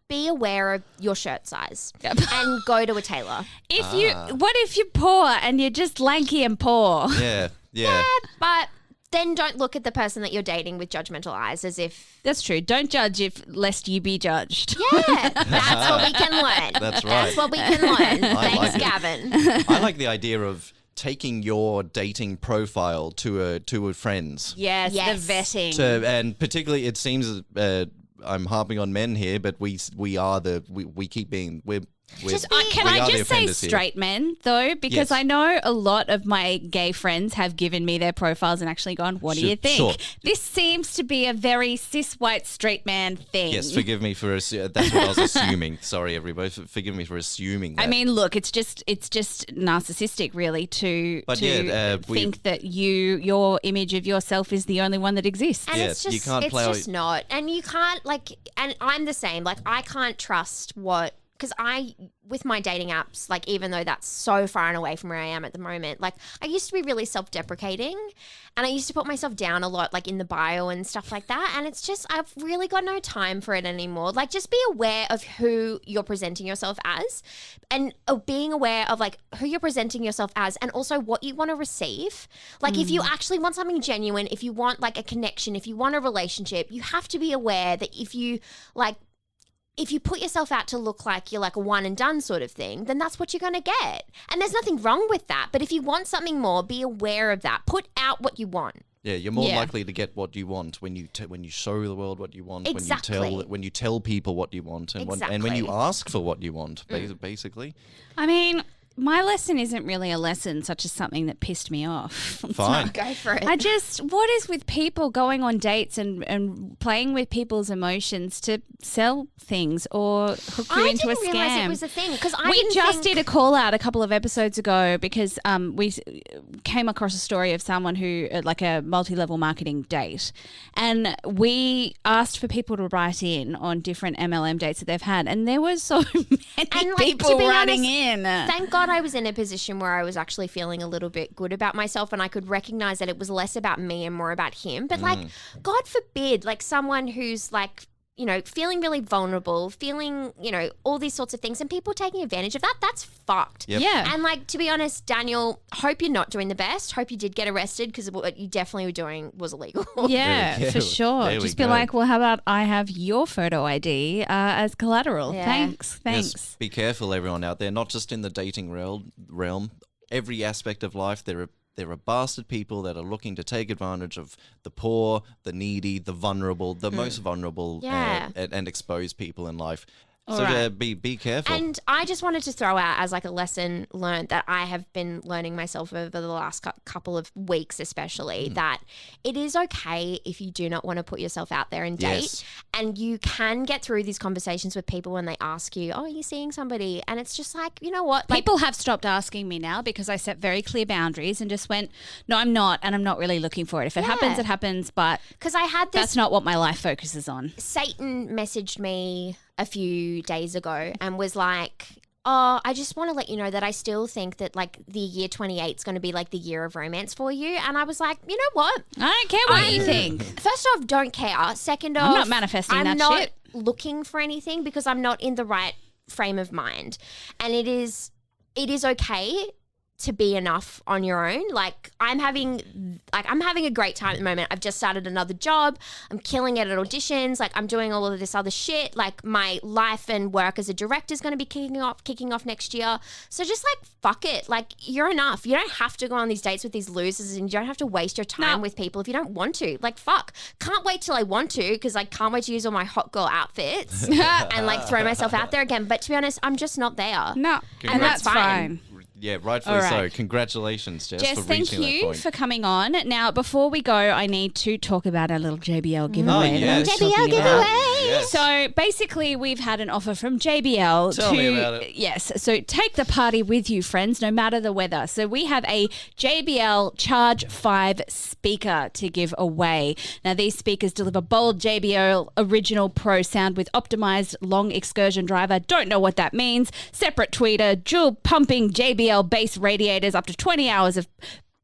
Be aware of your shirt size and go to a tailor. What if you're poor and you're just lanky and poor? Yeah. But then don't look at the person that you're dating with judgmental eyes as if... That's true. Don't judge lest you be judged. Yeah, that's what we can learn. That's right. That's what we can learn. Thanks, Gavin. I like the idea of taking your dating profile to a friend's. Yes, the vetting. And particularly, it seems I'm harping on men here, but we keep being Can I just say straight men though, because I know a lot of my gay friends have given me their profiles and actually gone, "What do you think?" Sure. This seems to be a very cis white straight man thing. Yes, forgive me for that's what I was assuming. Sorry, everybody, forgive me for assuming that. I mean, look, it's just narcissistic, really, to think that your image of yourself is the only one that exists. And yes, it's just not, and you can't and I'm the same. Like, I can't trust what. Because with my dating apps, like, even though that's so far and away from where I am at the moment, like, I used to be really self-deprecating and I used to put myself down a lot, like, in the bio and stuff like that. And it's just, I've really got no time for it anymore. Like, just be aware of who you're presenting yourself as and being aware of, like, who you're presenting yourself as and also what you want to receive. Like, if you actually want something genuine, if you want, like, a connection, if you want a relationship, you have to be aware that if you put yourself out to look like you're like a one and done sort of thing, then that's what you're going to get. And there's nothing wrong with that. But if you want something more, be aware of that. Put out what you want. Yeah, you're more likely to get what you want when you show the world what you want, exactly. when you tell people what you want, and when you ask for what you want, basically. I mean, my lesson isn't really a lesson, such as something that pissed me off. Fine. Go for it. What is with people going on dates and playing with people's emotions to sell things or hook you into a scam? I didn't realise it was a thing because we just did a call out a couple of episodes ago because we came across a story of someone who, like a multi-level marketing date, and we asked for people to write in on different MLM dates that they've had, and there were so many people writing in. Thank God I was in a position where I was actually feeling a little bit good about myself and I could recognize that it was less about me and more about him. But like, God forbid, like someone who's like, you know, feeling really vulnerable, feeling, you know, all these sorts of things and people taking advantage of that, that's fucked. Yep. Yeah. And like, to be honest, Daniel, hope you're not doing the best. Hope you did get arrested because what you definitely were doing was illegal. Yeah, for sure. Just be like, well, how about I have your photo ID as collateral? Yeah. Thanks. Yes, be careful, everyone out there, not just in the dating realm. Every aspect of life, there are bastard people that are looking to take advantage of the poor, the needy, the vulnerable, the most vulnerable, and expose people in life. So right. be careful. And I just wanted to throw out as like a lesson learned that I have been learning myself over the last couple of weeks, especially that it is okay if you do not want to put yourself out there and date. Yes. And you can get through these conversations with people when they ask you, oh, are you seeing somebody? And it's just like, you know what? Like, People have stopped asking me now because I set very clear boundaries and just went, no, I'm not, and I'm not really looking for it. If it happens, it happens, but because I had this that's not what my life focuses on. Satan messaged me a few days ago and was like, oh, I just want to let you know that I still think that like the year 28 is going to be like the year of romance for you. And I was like, you know what? I don't care what you think. First off, don't care. Second off, I'm not manifesting I'm that not shit. looking for anything because I'm not in the right frame of mind. And it is okay to be enough on your own. Like I'm having a great time at the moment. I've just started another job. I'm killing it at auditions. Like I'm doing all of this other shit. Like my life and work as a director is going to be kicking off next year. So just like fuck it. Like you're enough. You don't have to go on these dates with these losers and you don't have to waste your time with people if you don't want to. Like fuck. Can't wait till I want to because I can't wait to use all my hot girl outfits and like throw myself out there again. But to be honest, I'm just not there. No, and that's fine. Yeah, rightfully so. Congratulations, Jess, for reaching that point. Thank you for coming on. Now, before we go, I need to talk about our little JBL giveaway. JBL giveaway. Yes. So basically, we've had an offer from JBL Tell me about it. Yes. So take the party with you, friends, no matter the weather. So we have a JBL Charge 5 speaker to give away. Now, these speakers deliver bold JBL original pro sound with optimized long excursion driver. Don't know what that means. Separate tweeter, dual pumping JBL base radiators, up to 20 hours of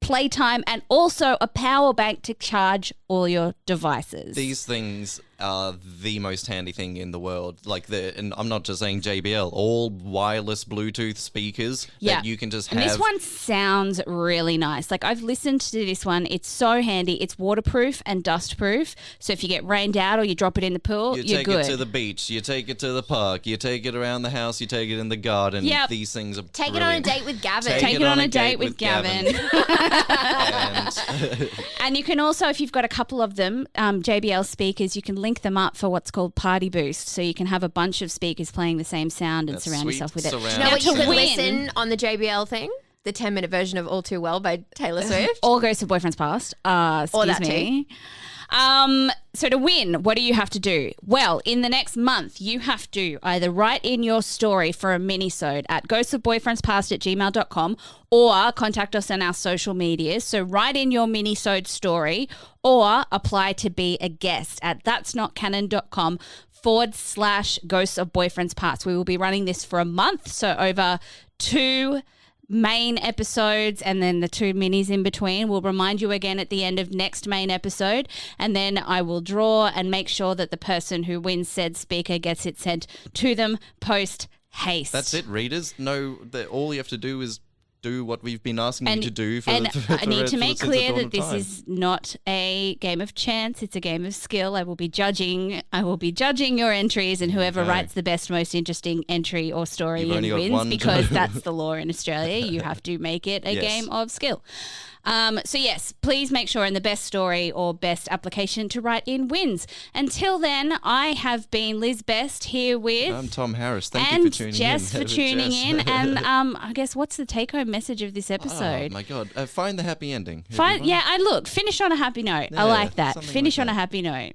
playtime, and also a power bank to charge all your devices. These things are the most handy thing in the world. And I'm not just saying JBL, all wireless Bluetooth speakers that you can just have. And this one sounds really nice. Like I've listened to this one. It's so handy. It's waterproof and dustproof. So if you get rained out or you drop it in the pool, you're good. You take it to the beach. You take it to the park. You take it around the house. You take it in the garden. Yep. These things are Take brilliant. it on a date with Gavin. Take it on a date with Gavin. And you can also, if you've got a couple of them, JBL speakers, you can link them up for what's called Party Boost. So you can have a bunch of speakers playing the same sound and surround yourself with it. You know what you could listen on the JBL thing? The 10-minute version of All Too Well by Taylor Swift. Or Ghosts of Boyfriends Past. Excuse me. So to win, what do you have to do? Well, in the next month, you have to either write in your story for a mini-sode at ghostsofboyfriendspast@gmail.com or contact us on our social medias. So write in your mini-sode story or apply to be a guest at that'snotcanon.com/Ghosts of Boyfriends Past. We will be running this for a month, so over 2 main episodes and then the 2 minis in between. We'll remind you again at the end of next main episode, and then I will draw and make sure that the person who wins said speaker gets it sent to them post haste. That's it, readers. No, all you have to do is do what we've been asking you to do. I need to make clear that this is not a game of chance. It's a game of skill. I will be judging your entries, and whoever writes the best, most interesting entry or story wins, because that's the law in Australia. You have to make it a game of skill. So yes, please make sure in the best story or best application to write in wins. Until then, I have been Liz Best here with... I'm Tom Harris. Thank you for tuning Jess in. for tuning in. And I guess what's the take-home message of this episode? Oh my God. Find the happy ending. Finish on a happy note. I like that. Finish on a happy note.